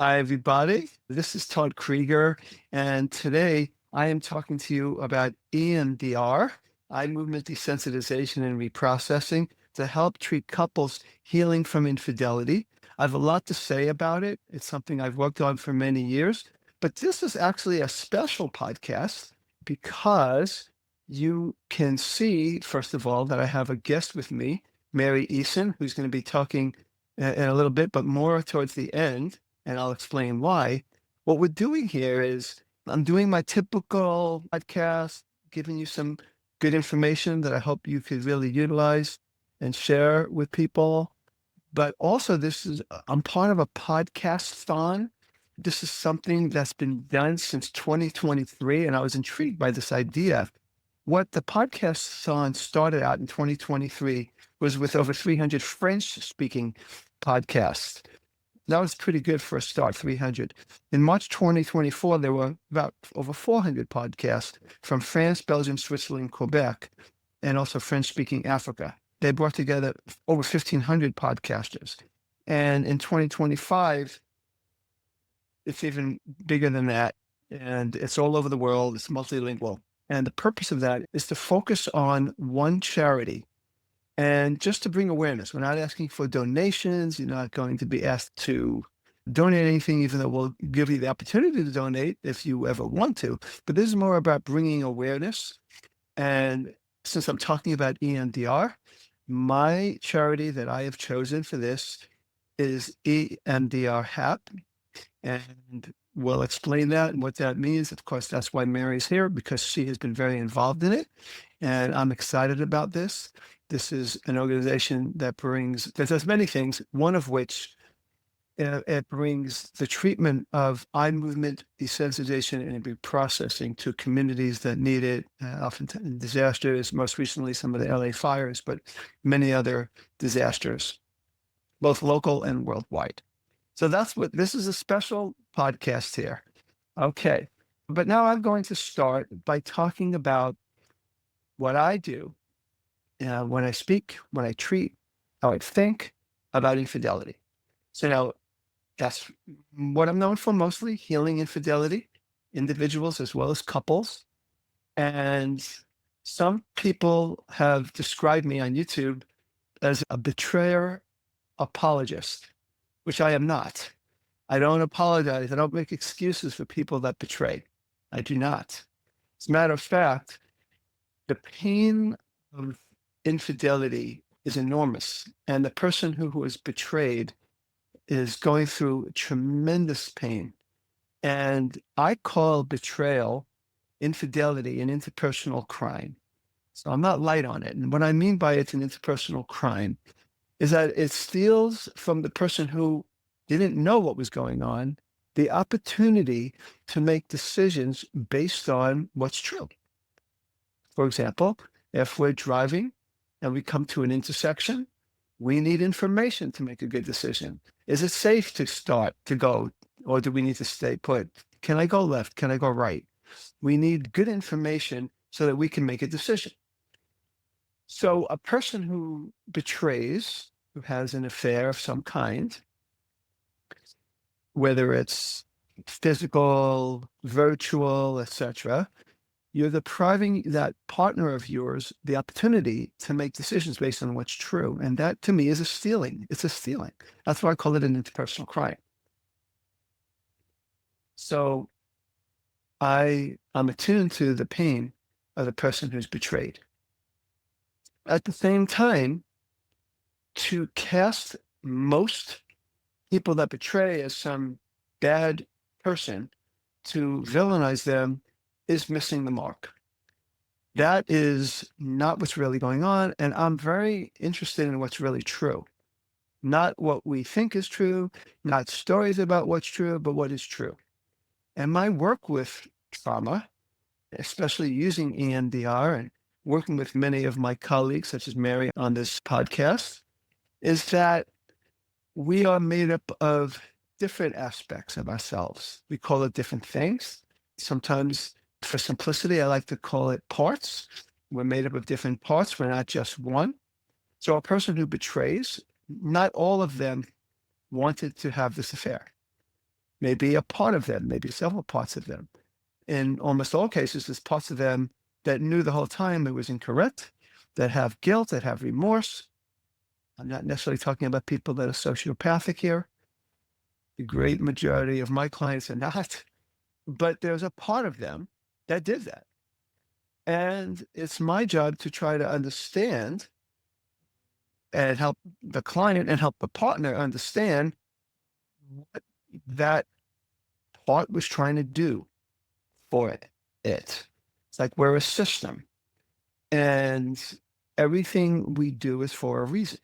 Hi, everybody. This is Todd Krieger, and today I am talking to you about EMDR, eye movement desensitization and reprocessing, to help treat couples healing from infidelity. I have a lot to say about it. It's something I've worked on for many years, but this is actually a special podcast because you can see, first of all, that I have a guest with me, Mary Eason, who's going to be talking in a little bit, but more towards the end, and I'll explain why. What we're doing here is I'm doing my typical podcast, giving you some good information that I hope you could really utilize and share with people. But also, I'm part of a podcast-thon. This is something that's been done since 2023, and I was intrigued by this idea. What the podcast-thon started out in 2023 was with over 300 French-speaking podcasts. That was pretty good for a start, 300. In March 2024, there were about over 400 podcasts from France, Belgium, Switzerland, Quebec, and also French-speaking Africa. They brought together over 1,500 podcasters. And in 2025, it's even bigger than that. And it's all over the world. It's multilingual. And the purpose of that is to focus on one charity and just to bring awareness. We're not asking for donations. You're not going to be asked to donate anything, even though we'll give you the opportunity to donate if you ever want to. But this is more about bringing awareness. And since I'm talking about EMDR, my charity that I have chosen for this is EMDR HAP. And we'll explain that and what that means. Of course, that's why Mary's here, because she has been very involved in it. And I'm excited about this. This is an organization that does many things, one of which it brings the treatment of eye movement desensitization and reprocessing to communities that need it, often disasters, most recently some of the LA fires, but many other disasters, both local and worldwide. So this is a special podcast here. Okay. But now I'm going to start by talking about what I do when I speak, when I treat, how I think about infidelity. So now that's what I'm known for mostly, healing infidelity, individuals as well as couples. And some people have described me on YouTube as a betrayer apologist, which I am not. I don't apologize. I don't make excuses for people that betray. I do not. As a matter of fact, the pain of infidelity is enormous. And the person who was betrayed is going through tremendous pain. And I call betrayal, infidelity, an interpersonal crime. So I'm not light on it. And what I mean by it's an interpersonal crime is that it steals from the person who didn't know what was going on the opportunity to make decisions based on what's true. For example, if we're driving and we come to an intersection, we need information to make a good decision. Is it safe to go, or do we need to stay put? Can I go left? Can I go right? We need good information so that we can make a decision. So a person who betrays, who has an affair of some kind, whether it's physical, virtual, etc., you're depriving that partner of yours the opportunity to make decisions based on what's true. And that to me is a stealing. It's a stealing. That's why I call it an interpersonal crime. So I'm attuned to the pain of the person who's betrayed. At the same time, to cast most people that betray as some bad person, to villainize them, is missing the mark. That is not what's really going on. And I'm very interested in what's really true. Not what we think is true, not stories about what's true, but what is true. And my work with trauma, especially using EMDR and working with many of my colleagues, such as Mary on this podcast, is that we are made up of different aspects of ourselves. We call it different things. Sometimes, for simplicity, I like to call it parts. We're made up of different parts. We're not just one. So a person who betrays, not all of them wanted to have this affair. maybe a part of them, maybe several parts of them. In almost all cases, there's parts of them that knew the whole time it was incorrect, that have guilt, that have remorse. I'm not necessarily talking about people that are sociopathic here. The great majority of my clients are not, but there's a part of them that did that. And it's my job to try to understand and help the client and help the partner understand what that part was trying to do for it. It's like we're a system, and everything we do is for a reason.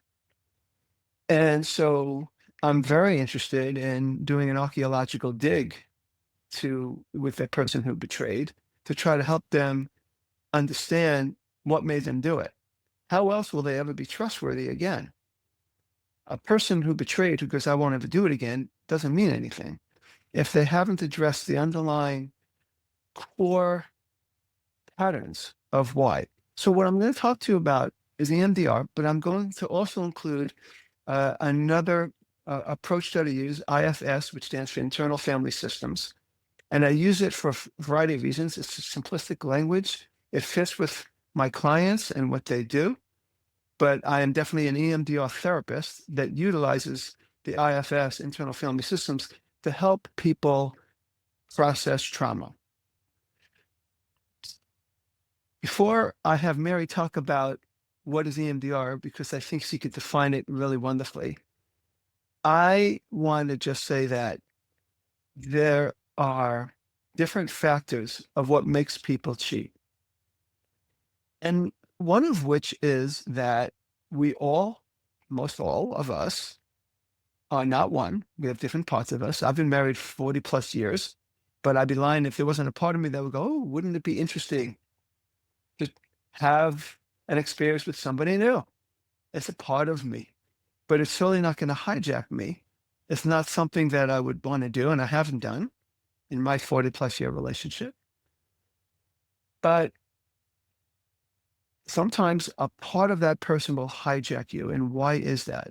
And so I'm very interested in doing an archaeological dig with the person who betrayed, to try to help them understand what made them do it. How else will they ever be trustworthy again? A person who betrayed, who goes, I won't ever do it again, doesn't mean anything if they haven't addressed the underlying core patterns of why. So what I'm going to talk to you about is EMDR, but I'm going to also include another approach that I use, IFS, which stands for Internal Family Systems. And I use it for a variety of reasons. It's a simplistic language. It fits with my clients and what they do. But I am definitely an EMDR therapist that utilizes the IFS, Internal Family Systems, to help people process trauma. Before I have Mary talk about what is EMDR, because I think she could define it really wonderfully, I want to just say that there are different factors of what makes people cheat. And one of which is that we all, most all of us, are not one. We have different parts of us. I've been married 40 plus years, but I'd be lying if there wasn't a part of me that would go, oh, wouldn't it be interesting to have an experience with somebody new? It's a part of me, but it's certainly not going to hijack me. It's not something that I would want to do, and I haven't done in my 40 plus year relationship. But sometimes a part of that person will hijack you. And why is that?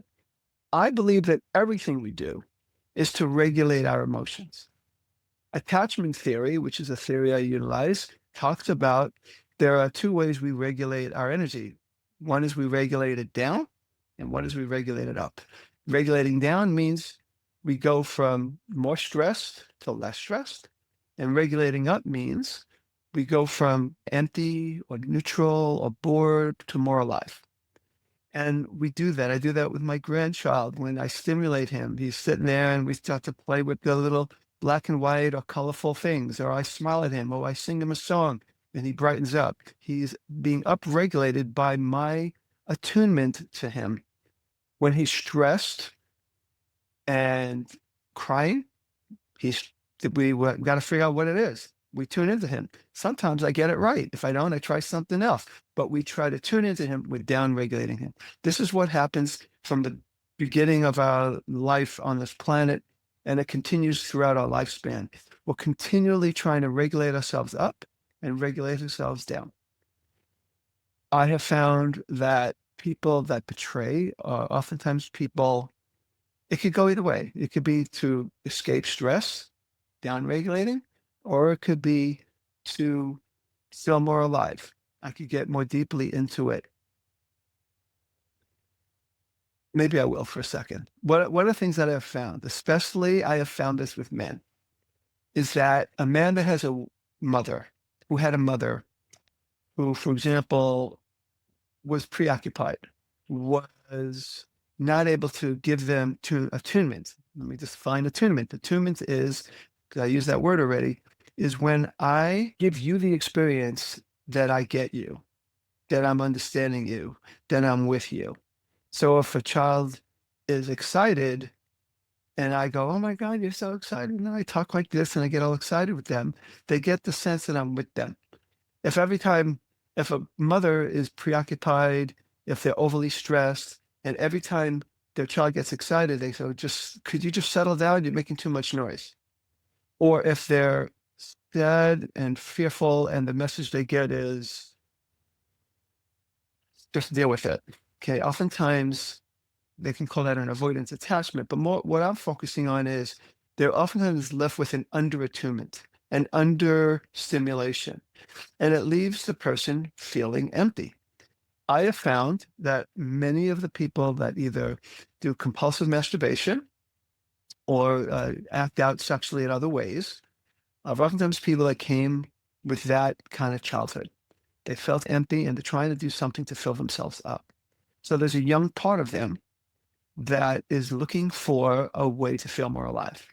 I believe that everything we do is to regulate our emotions. Attachment theory, which is a theory I utilize, talks about there are two ways we regulate our energy. One is we regulate it down, and one is we regulate it up. Regulating down means we go from more stressed to less stressed, and regulating up means we go from empty or neutral or bored to more alive. And we do that. I do that with my grandchild. When I stimulate him, he's sitting there and we start to play with the little black and white or colorful things, or I smile at him, or I sing him a song and he brightens up. He's being upregulated by my attunement to him. When he's stressed and crying, we got to figure out what it is. We tune into him. Sometimes I get it right. If I don't, I try something else. But we try to tune into him with down regulating him. This is what happens from the beginning of our life on this planet, and it continues throughout our lifespan. We're continually trying to regulate ourselves up and regulate ourselves down. I have found that people that betray are oftentimes people, it could go either way. It could be to escape stress, down regulating, or it could be to feel more alive. I could get more deeply into it. Maybe I will for a second. What are the things that I've found, especially I have found this with men, is that a man that has a mother, who had a mother who, for example, was preoccupied, was not able to give them to attunement. Let me define attunement. Attunement is, because I use that word already, is when I give you the experience that I get you, that I'm understanding you, that I'm with you. So if a child is excited and I go, oh my God, you're so excited. And I talk like this and I get all excited with them, they get the sense that I'm with them. If a mother is preoccupied, if they're overly stressed, and every time their child gets excited, they say, could you just settle down? You're making too much noise. Or if they're sad and fearful and the message they get is just deal with it. Okay. Oftentimes they can call that an avoidance attachment, but more what I'm focusing on is they're oftentimes left with an under-attunement, an under-stimulation, and it leaves the person feeling empty. I have found that many of the people that either do compulsive masturbation or act out sexually in other ways are oftentimes people that came with that kind of childhood. They felt empty and they're trying to do something to fill themselves up. So there's a young part of them that is looking for a way to feel more alive.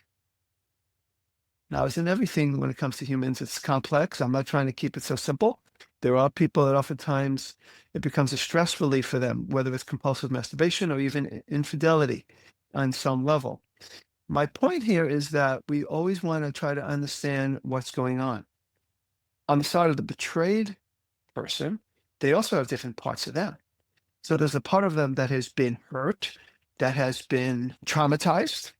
Now, as in everything when it comes to humans, it's complex. I'm not trying to keep it so simple. There are people that oftentimes it becomes a stress relief for them, whether it's compulsive masturbation or even infidelity on some level. My point here is that we always want to try to understand what's going on. On the side of the betrayed person, they also have different parts of them. So there's a part of them that has been hurt, that has been traumatized.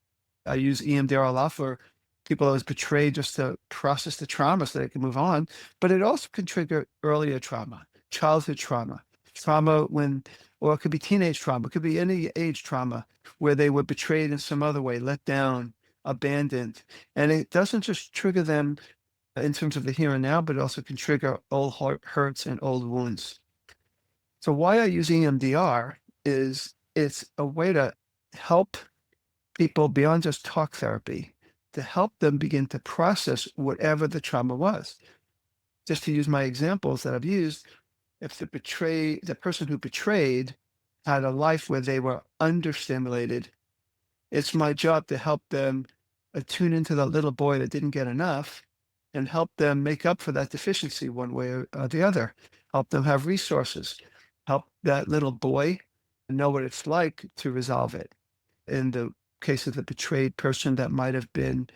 I use EMDR a lot for people that was betrayed just to process the trauma so they can move on. But it also can trigger earlier trauma, childhood trauma, trauma when, or it could be teenage trauma, it could be any age trauma where they were betrayed in some other way, let down, abandoned. And it doesn't just trigger them in terms of the here and now, but it also can trigger old hurts and old wounds. So why I use EMDR is it's a way to help people beyond just talk therapy, to help them begin to process whatever the trauma was. Just to use my examples that I've used, if the person who betrayed had a life where they were understimulated, it's my job to help them attune into the little boy that didn't get enough and help them make up for that deficiency one way or the other. Help them have resources. Help that little boy know what it's like to resolve it. In the case of the betrayed person that might have been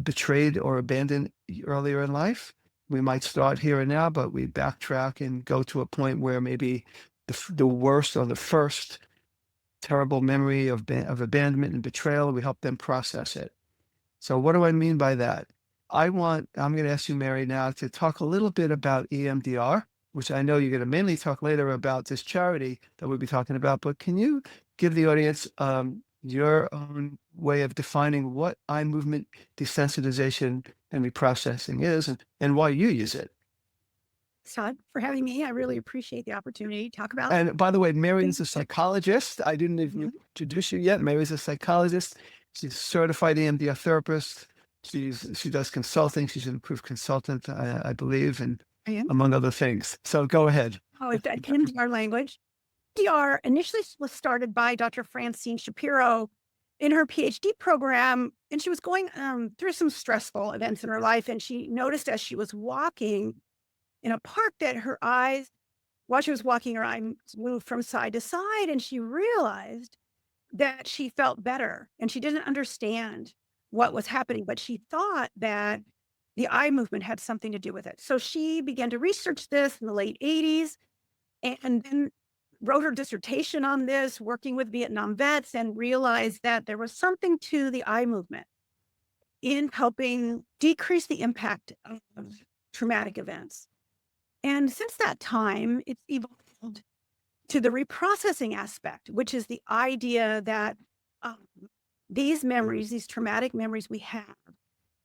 betrayed or abandoned earlier in life, we might start here and now, but we backtrack and go to a point where maybe the worst or the first terrible memory of abandonment and betrayal, we help them process it. So what do I mean by that? I'm going to ask you, Mary, now to talk a little bit about EMDR, which I know you're going to mainly talk later about this charity that we'll be talking about, but can you give the audience your own way of defining what eye movement desensitization and reprocessing is and why you use it? Todd, for having me. I really appreciate the opportunity to talk about. And by the way, Mary is a psychologist. I didn't even introduce you yet. Mary's a psychologist. She's a certified EMDR therapist. She does consulting. She's an approved consultant, I believe, and I am. among other things. So go ahead. Oh, it's that EMDR language. EMDR initially was started by Dr. Francine Shapiro in her PhD program, and she was going through some stressful events in her life, and she noticed as she was walking in a park that her eyes, while she was walking, her eyes moved from side to side, and she realized that she felt better, and she didn't understand what was happening, but she thought that the eye movement had something to do with it. So she began to research this in the late 80s and then wrote her dissertation on this, working with Vietnam vets, and realized that there was something to the eye movement in helping decrease the impact of traumatic events. And since that time, it's evolved to the reprocessing aspect, which is the idea that um, these memories, these traumatic memories we have,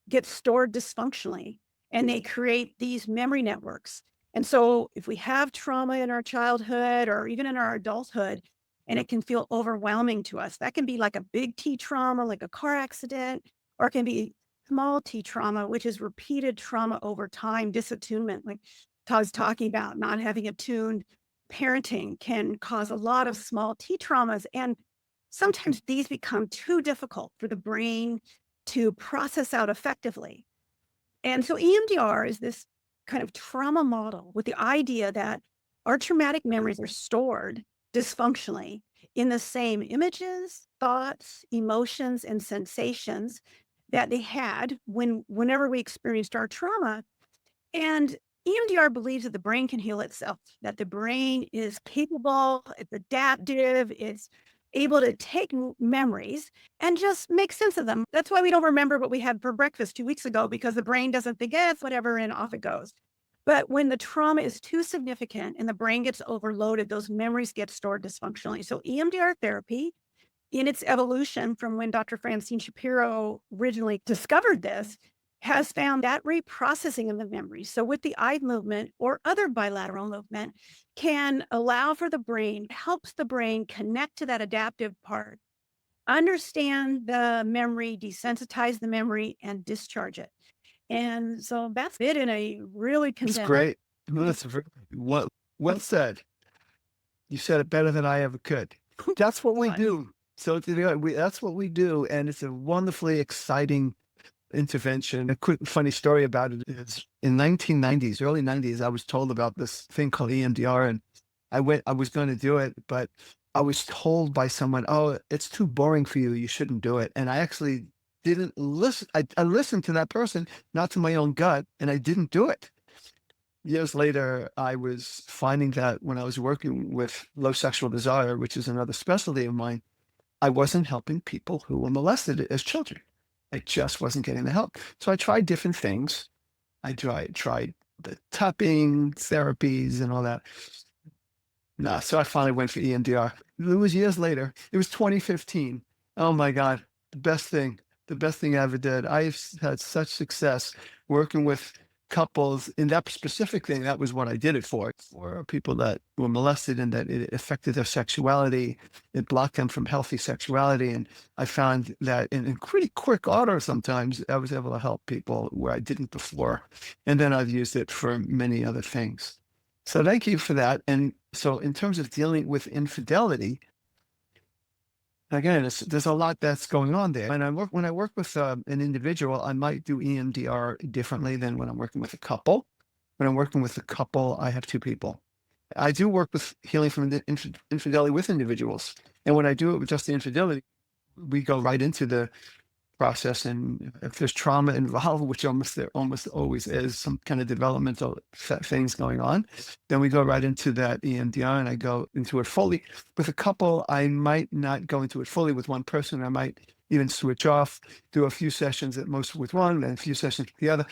get stored dysfunctionally and they create these memory networks. And so if we have trauma in our childhood or even in our adulthood, and it can feel overwhelming to us, that can be like a big T trauma, like a car accident, or it can be small T trauma, which is repeated trauma over time, disattunement, like Todd's talking about not having attuned parenting can cause a lot of small T traumas. And sometimes these become too difficult for the brain to process out effectively. And so EMDR is this kind of trauma model with the idea that our traumatic memories are stored dysfunctionally in the same images, thoughts, emotions, and sensations that they had whenever we experienced our trauma. And EMDR believes that the brain can heal itself, that the brain is capable, it's adaptive, it's able to take memories and just make sense of them. That's why we don't remember what we had for breakfast 2 weeks ago, because the brain doesn't think, it's whatever, and off it goes. But when the trauma is too significant and the brain gets overloaded, those memories get stored dysfunctionally. So EMDR therapy in its evolution from when Dr. Francine Shapiro originally discovered this, has found that reprocessing of the memory. So, with the eye movement or other bilateral movement, can allow for the brain, helps the brain connect to that adaptive part, understand the memory, desensitize the memory, and discharge it. And so that's it in a really It's condensed. great. Well, that's well said. You said it better than I ever could. That's what we One. do. So that's what we do, and it's a wonderfully exciting intervention. A quick funny story about it is in 1990s, early 90s, I was told about this thing called EMDR, and I was going to do it, but I was told by someone, "Oh, it's too boring for you. You shouldn't do it." And I actually didn't listen. I listened to that person, not to my own gut, and I didn't do it. Years later, I was finding that when I was working with low sexual desire, which is another specialty of mine, I wasn't helping people who were molested as children. I just wasn't getting the help. So I tried different things. I tried the tapping therapies and all that. No, so I finally went for EMDR. It was years later. It was 2015. Oh my God, the best thing I ever did. I've had such success working with couples in that specific thing. That was what I did it for people that were molested and that it affected their sexuality. It blocked them from healthy sexuality. And I found that in pretty quick order, sometimes I was able to help people where I didn't before. And then I've used it for many other things. So thank you for that. And so in terms of dealing with infidelity, again, there's a lot that's going on there. And when I work with an individual, I might do EMDR differently than when I'm working with a couple. When I'm working with a couple, I have two people. I do work with healing from infidelity with individuals. And when I do it with just the infidelity, we go right into the process, and if there's trauma involved, which there almost always is, some kind of developmental things going on, then we go right into that EMDR, and I go into it fully. With a couple, I might not go into it fully. With one person, I might even switch off, do a few sessions at most with one and a few sessions with the other.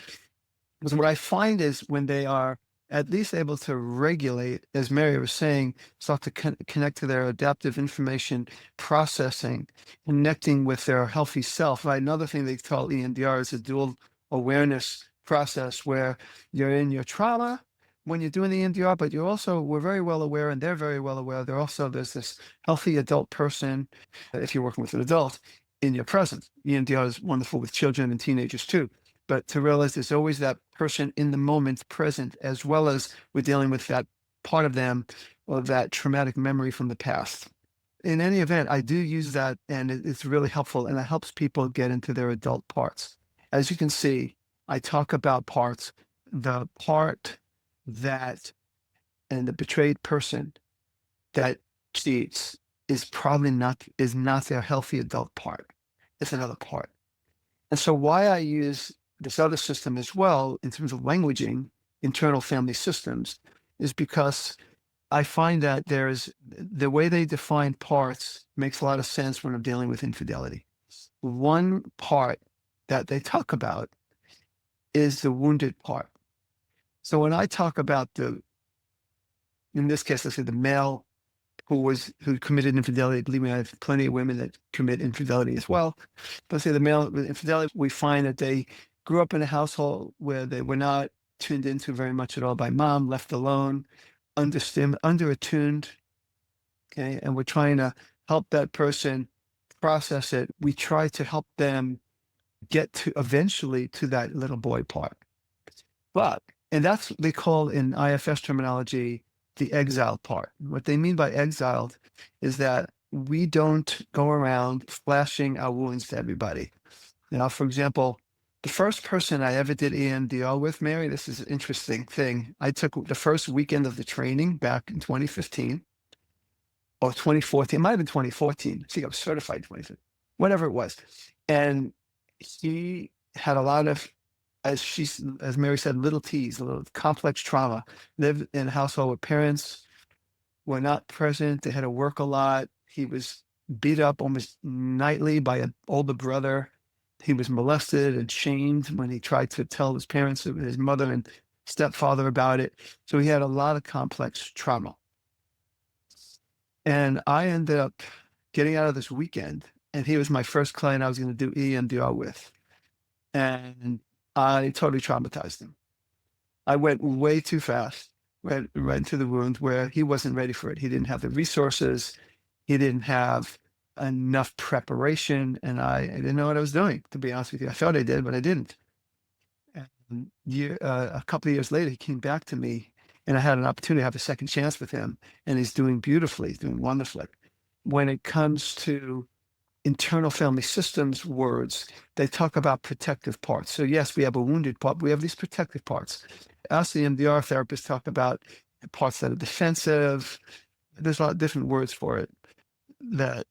Because what I find is when they are at least able to regulate, as Mary was saying, start to connect to their adaptive information processing, connecting with their healthy self. Right? Another thing they call EMDR is a dual awareness process where you're in your trauma when you're doing the EMDR, but we're very well aware, and they're very well aware. There's this healthy adult person, if you're working with an adult, in your presence. EMDR is wonderful with children and teenagers too. But to realize there's always that person in the moment present, as well as we're dealing with that part of them or that traumatic memory from the past. In any event, I do use that, and it's really helpful, and it helps people get into their adult parts. As you can see, I talk about parts, the part that, and the betrayed person that cheats is not their healthy adult part. It's another part. And so why I use this other system as well in terms of languaging, internal family systems, is because I find that the way they define parts makes a lot of sense when I'm dealing with infidelity. One part that they talk about is the wounded part. So when I talk about in this case, let's say the male who committed infidelity, believe me, I have plenty of women that commit infidelity as well. Let's say the male with infidelity, we find that they grew up in a household where they were not tuned into very much at all by mom, left alone, under-attuned, okay? And we're trying to help that person process it. We try to help them get to eventually to that little boy part. And that's what they call in IFS terminology, the exiled part. What they mean by exiled is that we don't go around flashing our wounds to everybody. Now, for example, the first person I ever did EMDR with, Mary, this is an interesting thing. I took the first weekend of the training back in 2015 or 2014. It might have been 2014. I think I was certified in 2015, whatever it was. And he had a lot of, as Mary said, little T's, a little complex trauma. Lived in a household where parents were not present. They had to work a lot. He was beat up almost nightly by an older brother. He was molested and shamed when he tried to tell his parents, his mother and stepfather, about it. So he had a lot of complex trauma. And I ended up getting out of this weekend, and he was my first client I was going to do EMDR with. And I totally traumatized him. I went way too fast, right into the wound where he wasn't ready for it. He didn't have the resources. He didn't have enough preparation, and I didn't know what I was doing, to be honest with you. I felt I did, but I didn't. And a couple of years later, he came back to me, and I had an opportunity to have a second chance with him, and he's doing beautifully. He's doing wonderfully. When it comes to internal family systems words, they talk about protective parts. So yes, we have a wounded part, we have these protective parts. Us, the MDR therapists, talk about parts that are defensive. There's a lot of different words for it that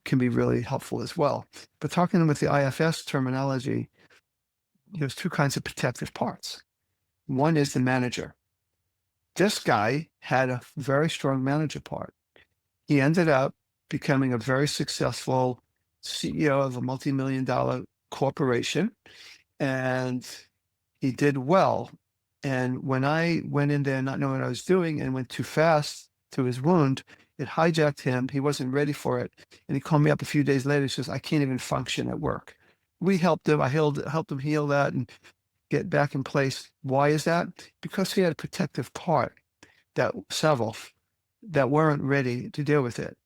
can be really helpful as well. But talking with the IFS terminology, there's two kinds of protective parts. One is the manager. This guy had a very strong manager part. He ended up becoming a very successful CEO of a multi-million-dollar corporation, and he did well. And when I went in there not knowing what I was doing and went too fast to his wound, it hijacked him. He wasn't ready for it. And he called me up a few days later. He says, I can't even function at work. We helped him. Helped him heal that and get back in place. Why is that? Because he had a protective part, that several, that weren't ready to deal with it.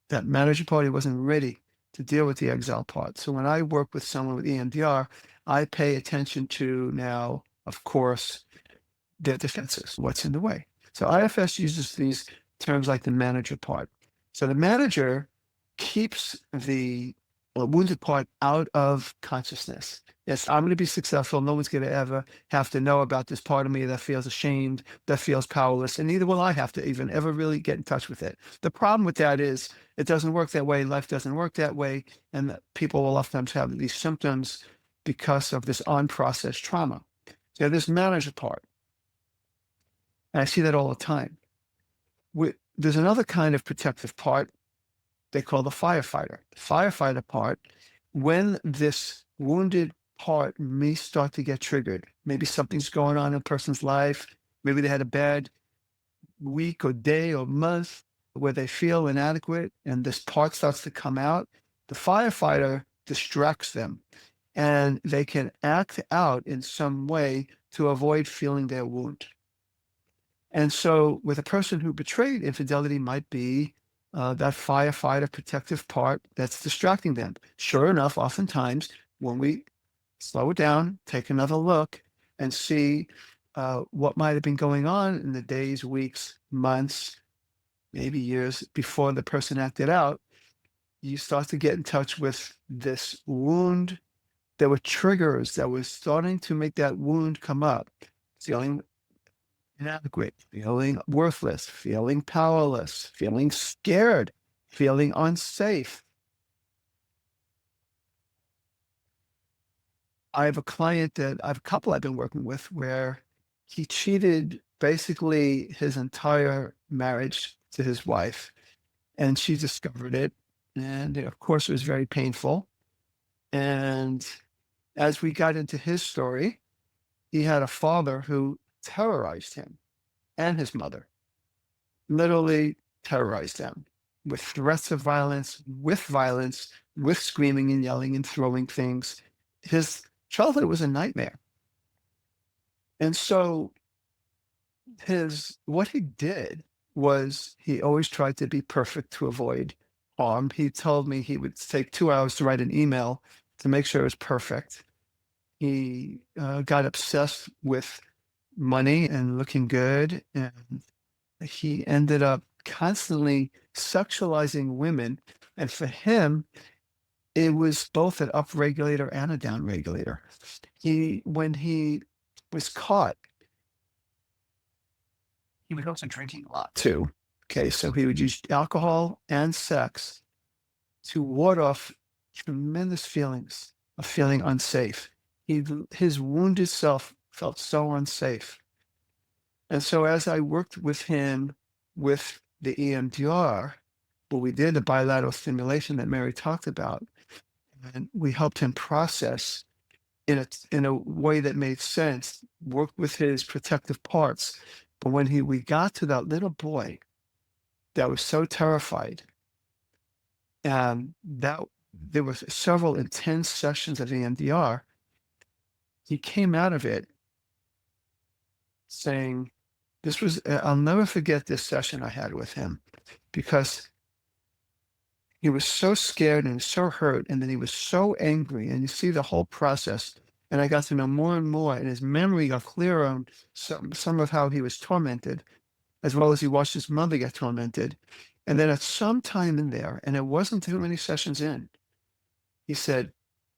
That manager part, he wasn't ready to deal with the exile part. So when I work with someone with EMDR, I pay attention to now, of course, their defenses, what's in the way. So IFS uses these terms like the manager part. So the manager keeps the wounded part out of consciousness. Yes, I'm going to be successful. No one's going to ever have to know about this part of me that feels ashamed, that feels powerless, and neither will I have to even ever really get in touch with it. The problem with that is it doesn't work that way. Life doesn't work that way. And people will oftentimes have these symptoms because of this unprocessed trauma. So this manager part. And I see that all the time. There's another kind of protective part they call the firefighter. The firefighter part, when this wounded part may start to get triggered, maybe something's going on in a person's life, maybe they had a bad week or day or month where they feel inadequate and this part starts to come out, the firefighter distracts them and they can act out in some way to avoid feeling their wound. And so with a person who betrayed, infidelity might be that firefighter protective part that's distracting them. Sure enough, oftentimes when we slow it down, take another look and see what might have been going on in the days, weeks, months, maybe years before the person acted out, you start to get in touch with this wound. There were triggers that were starting to make that wound come up. Feeling inadequate, feeling worthless, feeling powerless, feeling scared, feeling unsafe. I have a couple I've been working with where he cheated basically his entire marriage to his wife, and she discovered it. And of course, it was very painful. And as we got into his story, he had a father who terrorized him and his mother, literally terrorized them with threats of violence, with screaming and yelling and throwing things. His childhood was a nightmare. And so what he did was he always tried to be perfect to avoid harm. He told me he would take 2 hours to write an email to make sure it was perfect. He got obsessed with money and looking good, and he ended up constantly sexualizing women. And for him, it was both an upregulator and a downregulator. When he was caught, he was also drinking a lot too. Okay, so he would use alcohol and sex to ward off tremendous feelings of feeling unsafe. His wounded self felt so unsafe. And so as I worked with him with the EMDR, well, we did the bilateral stimulation that Mary talked about, and we helped him process in a way that made sense, worked with his protective parts. But when we got to that little boy that was so terrified, And that there was several intense sessions of EMDR. He came out of it saying, this was, I'll never forget this session I had with him because he was so scared and so hurt. And then he was so angry. And you see the whole process. And I got to know more and more. And his memory got clearer on some of how he was tormented, as well as he watched his mother get tormented. And then at some time in there, and it wasn't too many sessions in, he said,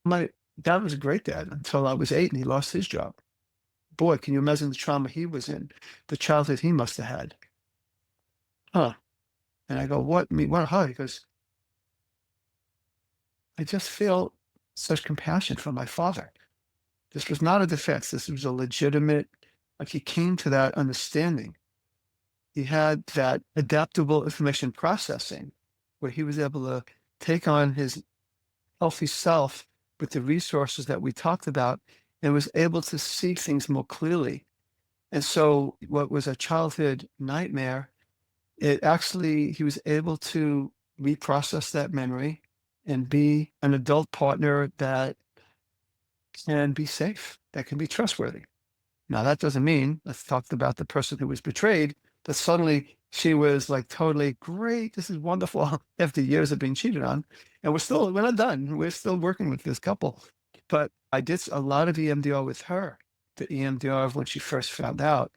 my dad was a great dad until I was 8 and he lost his job. Boy, can you imagine the trauma he was in, the childhood he must have had? Huh. And I go, what? Me? What? Huh? He goes, I just feel such compassion for my father. This was not a defense. This was a legitimate, like he came to that understanding. He had that adaptable information processing where he was able to take on his healthy self with the resources that we talked about and was able to see things more clearly. And so what was a childhood nightmare, it actually, he was able to reprocess that memory and be an adult partner that can be safe, that can be trustworthy. Now, that doesn't mean, let's talk about the person who was betrayed, that suddenly she was like totally great. This is wonderful after years of being cheated on. And we're not done. We're still working with this couple. But I did a lot of EMDR with her, the EMDR of when she first found out,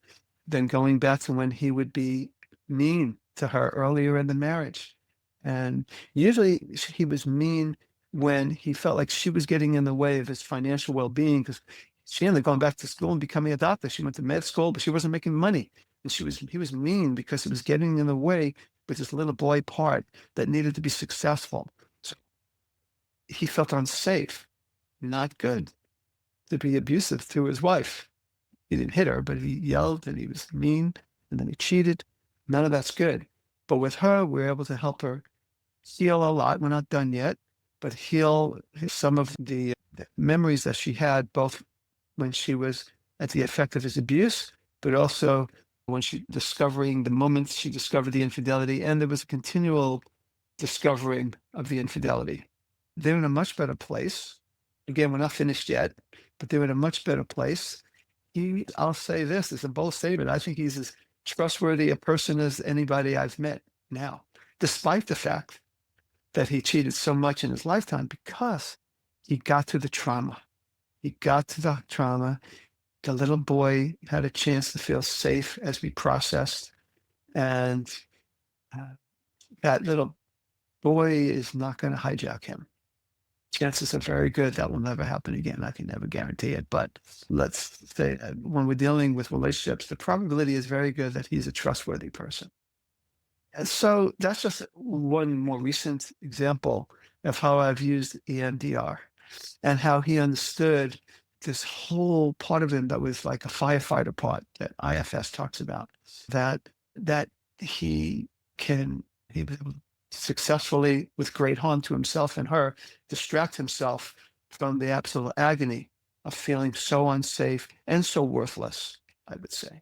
then going back to when he would be mean to her earlier in the marriage. And usually he was mean when he felt like she was getting in the way of his financial well-being because she ended up going back to school and becoming a doctor. She went to med school, but she wasn't making money. And he was mean because it was getting in the way with this little boy part that needed to be successful. So he felt unsafe, not good, to be abusive to his wife. He didn't hit her, but he yelled and he was mean and then he cheated. None of that's good. But with her, we're able to help her heal a lot. We're not done yet, but heal some of the memories that she had, both when she was at the effect of his abuse, but also when the moment she discovered the infidelity, and there was a continual discovering of the infidelity. They're in a much better place. Again, we're not finished yet, but they're in a much better place. I'll say this, it's a bold statement. I think he's as trustworthy a person as anybody I've met now, despite the fact that he cheated so much in his lifetime because he got to the trauma. He got to the trauma. The little boy had a chance to feel safe as we processed. And that little boy is not going to hijack him. Chances are very good that will never happen again. I can never guarantee it. But let's say when we're dealing with relationships, the probability is very good that he's a trustworthy person. And so that's just one more recent example of how I've used EMDR and how he understood this whole part of him that was like a firefighter part that IFS talks about, that he was able to successfully, with great harm to himself and her, distract himself from the absolute agony of feeling so unsafe and so worthless, I would say.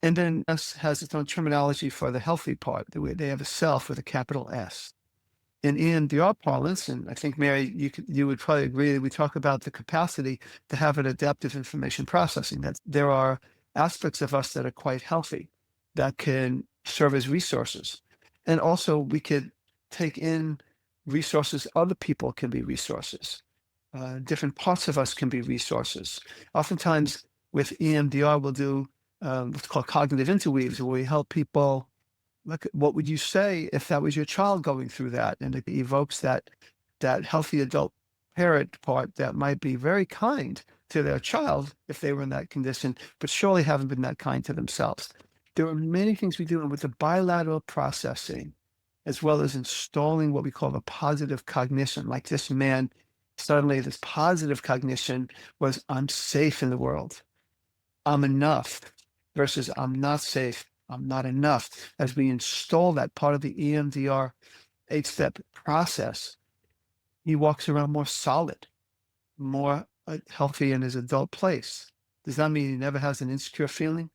And then S has its own terminology for the healthy part. They have a self with a capital S. In EMDR parlance, and I think, Mary, you would probably agree that we talk about the capacity to have an adaptive information processing, that there are aspects of us that are quite healthy that can serve as resources. And also we could take in resources. Other people can be resources. Different parts of us can be resources. Oftentimes with EMDR, we'll do what's called cognitive interweaves, where we help people look at what would you say if that was your child going through that, and it evokes that healthy adult parent part that might be very kind to their child if they were in that condition, but surely haven't been that kind to themselves. There are many things we do with the bilateral processing, as well as installing what we call a positive cognition. Like this man, suddenly this positive cognition was, I'm safe in the world. I'm enough versus I'm not safe. I'm not enough. As we install that part of the EMDR 8-step process, he walks around more solid, more healthy in his adult place. Does that mean he never has an insecure feeling?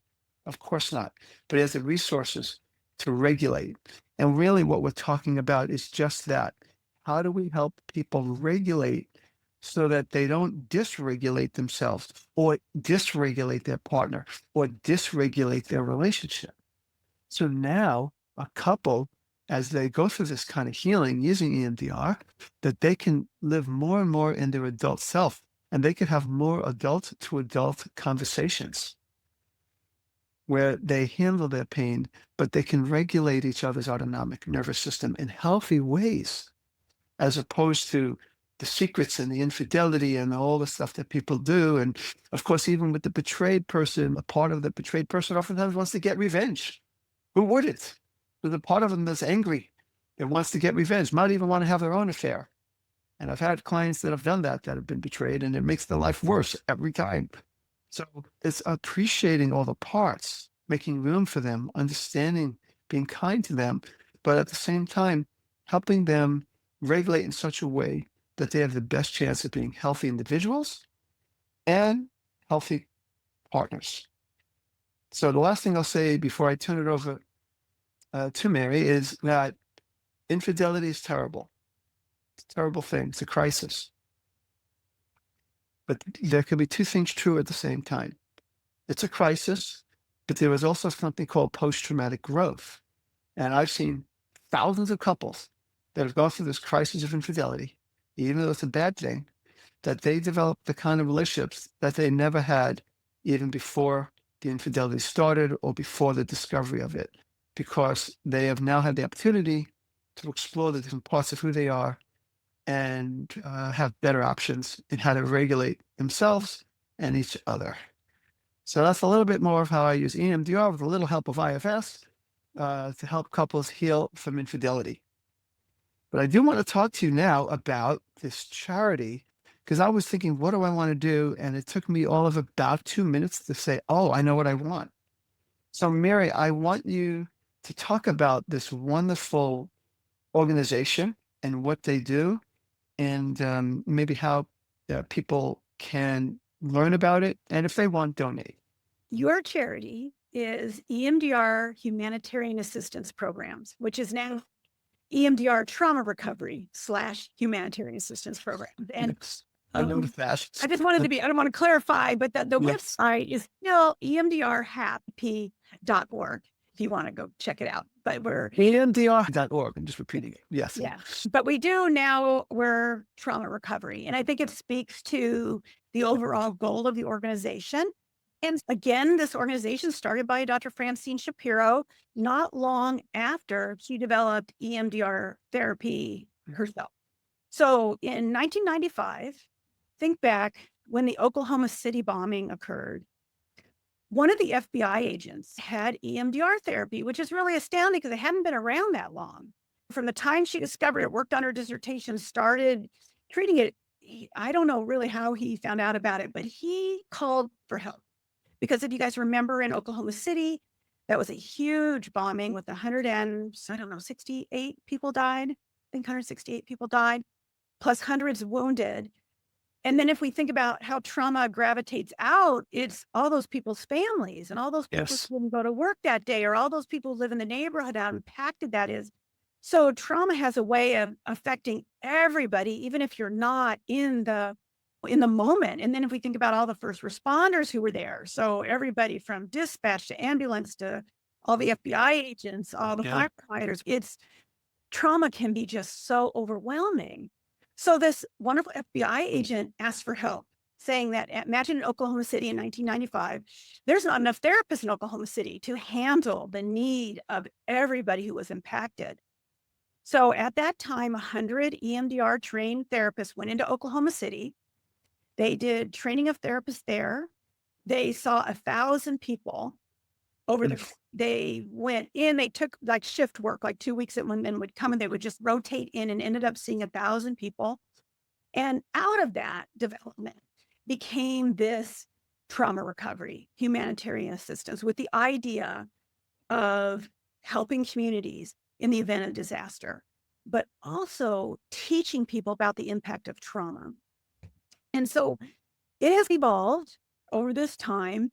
Of course not. But he has the resources to regulate. And really what we're talking about is just that. How do we help people regulate so that they don't dysregulate themselves or dysregulate their partner or dysregulate their relationship? So now a couple, as they go through this kind of healing using EMDR, that they can live more and more in their adult self and they can have more adult to adult conversations where they handle their pain, but they can regulate each other's autonomic nervous system in healthy ways, as opposed to the secrets and the infidelity and all the stuff that people do. And of course, even with the betrayed person, a part of the betrayed person oftentimes wants to get revenge. Who wouldn't? There's a part of them that's angry that wants to get revenge, might even want to have their own affair. And I've had clients that have done that, that have been betrayed, and it makes their life worse every time. So it's appreciating all the parts, making room for them, understanding, being kind to them, but at the same time, helping them regulate in such a way that they have the best chance of being healthy individuals and healthy partners. So the last thing I'll say before I turn it over to Mary is that infidelity is terrible. It's a terrible thing. It's a crisis. But there can be two things true at the same time. It's a crisis, but there is also something called post-traumatic growth. And I've seen thousands of couples that have gone through this crisis of infidelity, even though it's a bad thing, that they develop the kind of relationships that they never had even before the infidelity started or before the discovery of it, because they have now had the opportunity to explore the different parts of who they are and have better options in how to regulate themselves and each other. So that's a little bit more of how I use EMDR with a little help of IFS to help couples heal from infidelity. But I do want to talk to you now about this charity, because I was thinking, what do I want to do? And it took me all of about 2 minutes to say, oh, I know what I want. So Mary, I want you to talk about this wonderful organization and what they do, and maybe how people can learn about it, and if they want, donate. Your charity is EMDR Humanitarian Assistance Programs, which is now EMDR Trauma Recovery / Humanitarian Assistance Programs. And Yes, I noticed that. I just wanted to be, I don't want to clarify, but the Yes. website is still emdrhappy.org if you want to go check it out. But we're, EMDR.org. I'm just repeating it. Yes. yeah, but we do now, we're trauma recovery. And I think it speaks to the overall goal of the organization. And again, this organization started by Dr. Francine Shapiro not long after she developed EMDR therapy herself. So in 1995, think back when the Oklahoma City bombing occurred. One of the FBI agents had EMDR therapy, which is really astounding because it hadn't been around that long. From the time she discovered it, worked on her dissertation, started treating it. I don't know really how he found out about it, but he called for help. Because if you guys remember in Oklahoma City, that was a huge bombing with 68 people died. I think 168 people died, plus hundreds wounded. And then if we think about how trauma gravitates out, it's all those people's families and all those people Yes. who didn't go to work that day, or all those people who live in the neighborhood, how impacted that is. So trauma has a way of affecting everybody, even if you're not in the moment. And then if we think about all the first responders who were there, so everybody from dispatch to ambulance to all the FBI agents, all the Yeah. firefighters, it's trauma can be just so overwhelming. So this wonderful FBI agent asked for help, saying that imagine in Oklahoma City in 1995, there's not enough therapists in Oklahoma City to handle the need of everybody who was impacted. So at that time, 100 EMDR trained therapists went into Oklahoma City. They did training of therapists there. They saw 1,000 people over the, they went in, they took like shift work, like 2 weeks that women would come and they would just rotate in and ended up seeing 1,000 people. And out of that development became this trauma recovery, humanitarian assistance with the idea of helping communities in the event of disaster, but also teaching people about the impact of trauma. And so it has evolved over this time.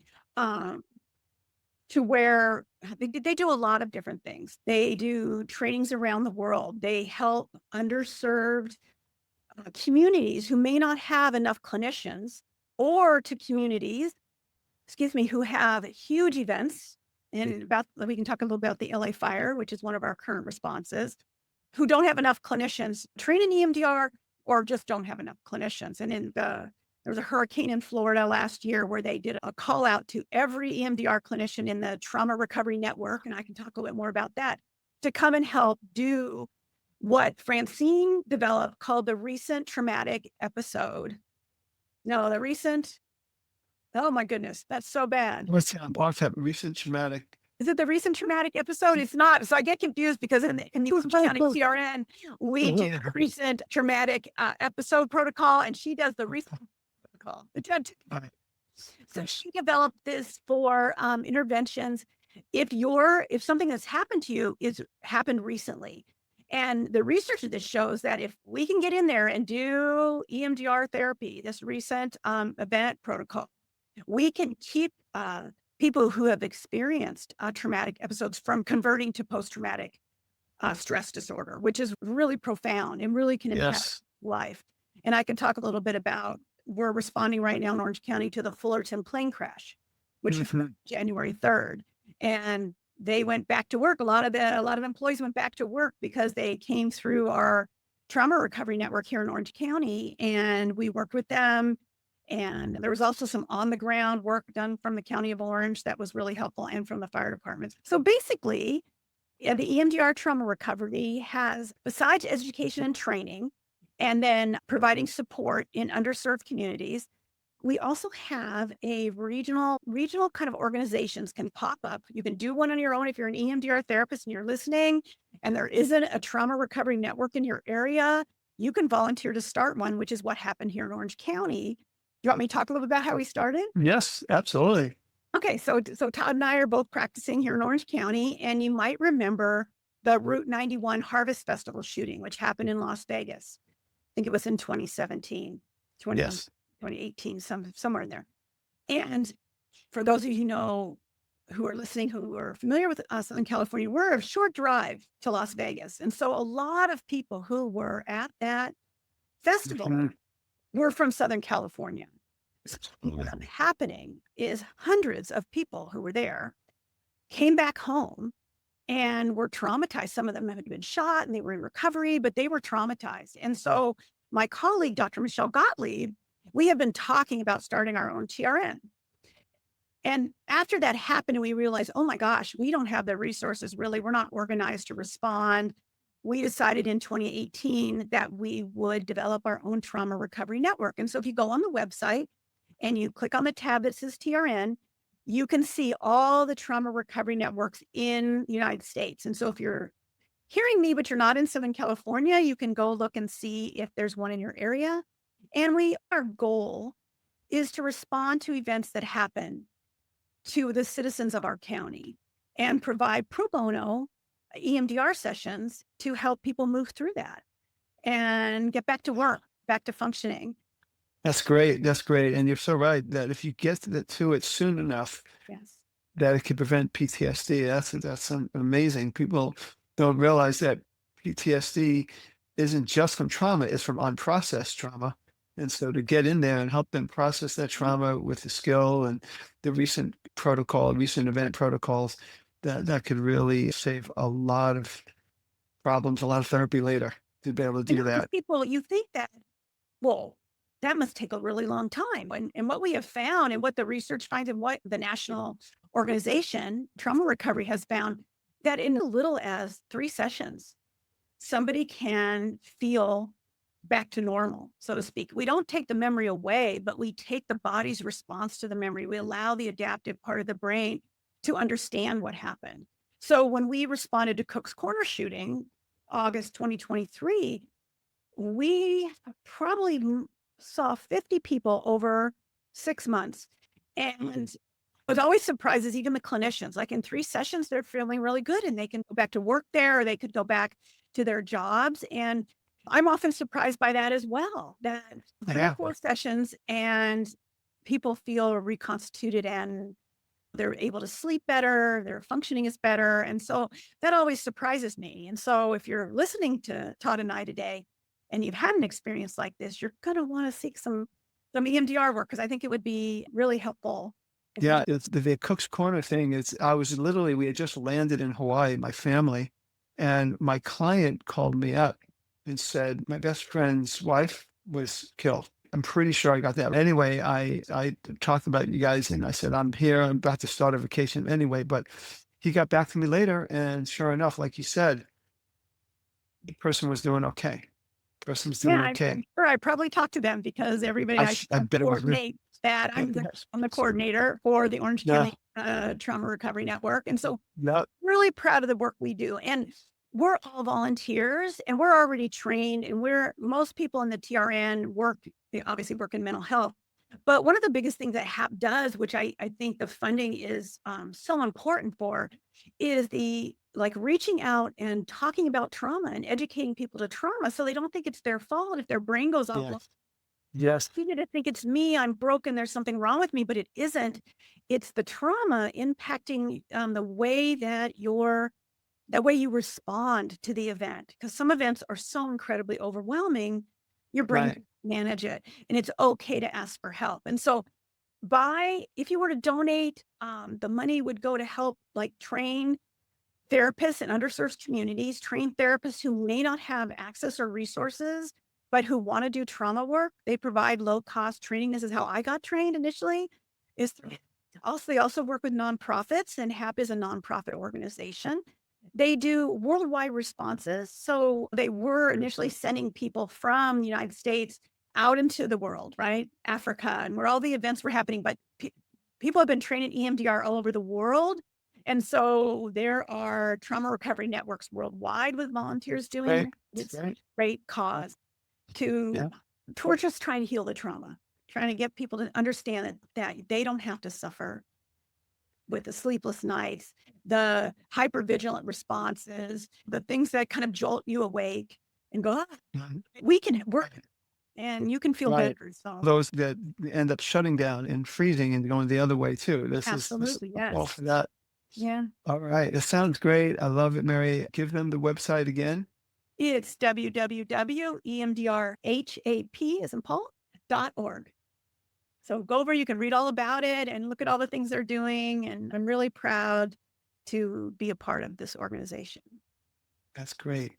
to where they do a lot of different things. They do trainings around the world. They help underserved communities who may not have enough clinicians, or to communities, excuse me, who have huge events. And about, we can talk a little about the LA fire, which is one of our current responses, who don't have enough clinicians trained in EMDR, or just don't have enough clinicians. And there was a hurricane in Florida last year where they did a call out to every EMDR clinician in the trauma recovery network. And I can talk a little bit more about that, to come and help do what Francine developed called the recent traumatic episode. No, the recent, oh my goodness, that's so bad. What's that recent traumatic? Is it the recent traumatic episode? It's not. So I get confused because in the Orange County TRN, we do the recent traumatic episode protocol, and she does the recent protocol. Right. So she developed this for interventions. If something that's happened to you is happened recently, and the research of this shows that if we can get in there and do EMDR therapy, this recent event protocol, we can keep people who have experienced traumatic episodes from converting to post-traumatic stress disorder, which is really profound and really can impact life. And I can talk a little bit about, we're responding right now in Orange County to the Fullerton plane crash, which was January 3rd. And they went back to work. A lot of employees went back to work because they came through our trauma recovery network here in Orange County, and we worked with them. And there was also some on the ground work done from the County of Orange that was really helpful, and from the fire departments. So basically, the EMDR trauma recovery has, besides education and training, and then providing support in underserved communities, we also have a regional kind of organizations can pop up. You can do one on your own if you're an EMDR therapist and you're listening, and there isn't a trauma recovery network in your area. You can volunteer to start one, which is what happened here in Orange County. Do you want me to talk a little bit about how we started? Yes, absolutely. Okay, so Todd and I are both practicing here in Orange County, and you might remember the Route 91 Harvest Festival shooting, which happened in Las Vegas. I think it was in 2017, Yes. 2018, somewhere in there. And for those of you who are listening, who are familiar with Southern California, we're a short drive to Las Vegas. And so a lot of people who were at that festival were from Southern California. What was happening is hundreds of people who were there came back home and were traumatized. Some of them had been shot and they were in recovery, but they were traumatized. And so my colleague, Dr. Michelle Gottlieb, we have been talking about starting our own TRN. And after that happened, we realized, oh my gosh, we don't have the resources, really. We're not organized to respond. We decided in 2018 that we would develop our own trauma recovery network. And so if you go on the website and you click on the tab that says TRN, you can see all the trauma recovery networks in the United States. And so if you're hearing me, but you're not in Southern California, you can go look and see if there's one in your area. And our goal is to respond to events that happen to the citizens of our county and provide pro bono EMDR sessions to help people move through that and get back to work, back to functioning. That's great. That's great. And you're so right that if you get to it soon enough, Yes. that it can prevent PTSD. That's amazing. People don't realize that PTSD isn't just from trauma, it's from unprocessed trauma. And so to get in there and help them process that trauma with the skill and the recent event protocols, that could really save a lot of problems, a lot of therapy later to be able to do that. People, you think that, well, that must take a really long time. And what we have found, and what the research finds, and what the national organization, Trauma Recovery, has found, that in as little as 3 sessions, somebody can feel back to normal, so to speak. We don't take the memory away, but we take the body's response to the memory. We allow the adaptive part of the brain to understand what happened. So when we responded to Cook's Corner shooting, August 2023, we probably saw 50 people over 6 months. And what always surprises even the clinicians, like in 3 sessions, they're feeling really good and they can go back to work there, or they could go back to their jobs. And I'm often surprised by that as well, that 3 or 4 sessions and people feel reconstituted and They're able to sleep better, their functioning is better. And so that always surprises me. And so if you're listening to Todd and I today and you've had an experience like this, you're going to want to seek some EMDR work because I think it would be really helpful. If Yeah, you, it's the Cook's Corner thing is I was literally we had just landed in Hawaii, my family, and my client called me up and said, "My best friend's wife was killed." I'm pretty sure I got that. Anyway, I talked about you guys and I said, "I'm here. I'm about to start a vacation anyway." But he got back to me later, and sure enough, like you said, the person was doing okay. Person was yeah, doing I'm okay. sure I probably talked to them because everybody I I bet it was real. coordinate that. Yes. I'm the coordinator for the Orange No, County Trauma Recovery Network. And so no, really proud of the work we do. And we're all volunteers and we're already trained and most people in the TRN they obviously work in mental health. But one of the biggest things that HAP does, which I think the funding is so important for, is the like reaching out and talking about trauma and educating people to trauma so they don't think it's their fault if their brain goes off. yes, yes, You need to think it's me, I'm broken, there's something wrong with me, but it isn't. It's the trauma impacting the way you respond to the event. Because some events are so incredibly overwhelming, your brain right. can't manage it. And it's okay to ask for help. And so if you were to donate, the money would go to help like train therapists in underserved communities, train therapists who may not have access or resources, but who want to do trauma work. They provide low cost training. This is how I got trained initially. They also work with nonprofits, and HAP is a nonprofit organization. They do worldwide responses. So they were initially sending people from the United States out into the world, right? Africa, and where all the events were happening. But people have been trained in EMDR all over the world. And so there are trauma recovery networks worldwide with volunteers doing Right, it. It's a right. great cause to Yeah, we're just trying to heal the trauma, trying to get people to understand that they don't have to suffer with the sleepless nights, the hypervigilant responses, the things that kind of jolt you awake and go, "Ah, mhm, we can work right, and you can feel right. better." So Those that end up shutting down and freezing and going the other way too. This absolutely, all yes. for that. Yeah. All right. It sounds great. I love it, Mary. Give them the website again. It's www.emdrhap as in Paul.org. So go over, you can read all about it and look at all the things they're doing. And I'm really proud to be a part of this organization. That's great.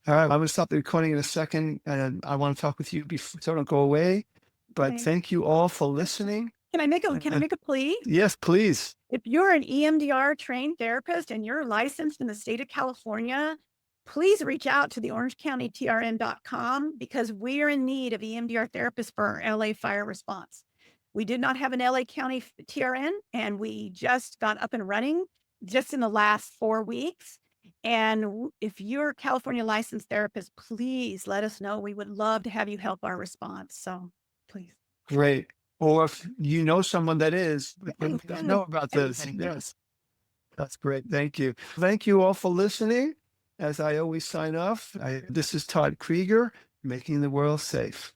All right. I'm going to stop the recording in a second and I want to talk with you before so don't go away. But Okay. thank you all for listening. Can I Uh, make a plea? yes, please. If you're an EMDR trained therapist and you're licensed in the state of California, please reach out to the orangecountytrn.com because we are in need of EMDR therapists for our LA fire response. We did not have an LA County TRN and we just got up and running just in the last 4 weeks. And if you're a California licensed therapist, please let us know. We would love to have you help our response. So please. Great. Or if you know someone that is, let them know about this. Yes. Yes. That's great. Thank you. Thank you all for listening. As I always sign off, this is Todd Krieger, making the world safe.